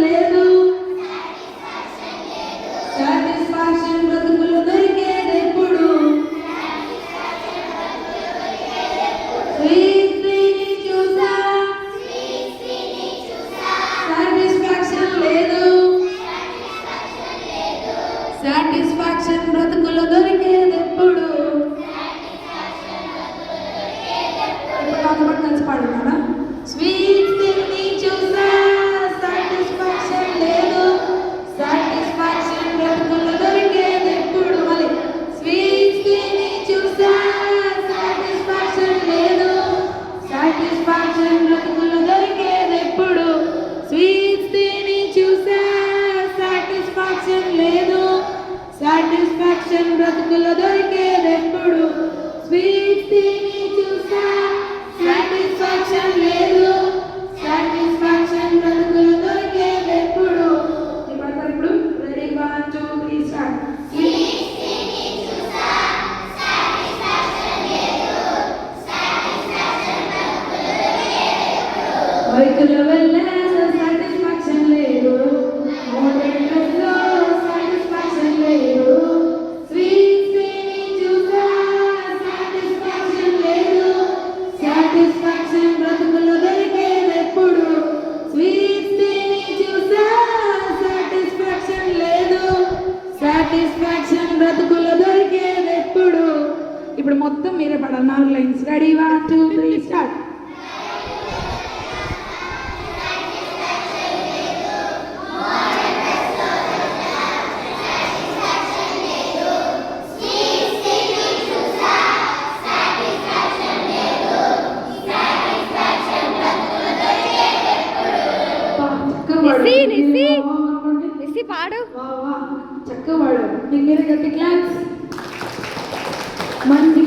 లేదు, సాటిస్ఫాక్షన్ బ్రతుకులు దొరికేది ఎప్పుడు, స్వీట్ని చూసా సాటిస్ఫాక్షన్ లేదు, సాటిస్ఫాక్షన్ బ్రతుకులు దొరికేది ఎప్పుడు. ఇప్పుడు కలిసి పాడుతున్నారా? స్వీట్ ని చూసా సాటిస్ఫాక్షన్ లేదు, సాటిస్ఫాక్షన్ బ్రతుకులు దొరికేది ఎప్పుడు. మళ్ళీ స్వీట్ ని చూసా సాటిస్ఫాక్షన్ లేదు, సాటిస్ఫాక్షన్ బ్రతుకులు దొరికేది ఎప్పుడు. స్వీట్ ని చూసా సాటిస్ఫాక్షన్ లేదు, సాటిస్ఫాక్షన్ బ్రతుకులు దొరికేది ఎప్పుడు. స్వీట్ ని చూసా సాటిస్ఫాక్షన్ లేదు, సాటిస్ఫాక్షన్ బ్రతుకులు దొరికేది ఎప్పుడు. ఇప్పుడు రెడీ 1 2 3 స్టార్ట్. బైకులో వెళ్ళాను సాటిస్ఫాక్షన్ లేదు, మోటార్లో సాటిస్ఫాక్షన్ లేదు, స్వీట్ ని చూసా సాటిస్ఫాక్షన్ లేదు, సాటిస్ఫాక్షన్ బ్రతుకులు దొరికేది ఎప్పుడు. స్వీట్ ని చూసా సాటిస్ఫాక్షన్ లేదు, సాటిస్ఫాక్షన్ బ్రతుకులు దొరికేది ఎప్పుడు. ఇప్పుడు మొత్తం మీరే పడాలి 4 లైన్స్. Ready 1 2 3 start. పాడు చక్కగా పాడు. మీ మీద గట్టి క్లాప్స్. మంచి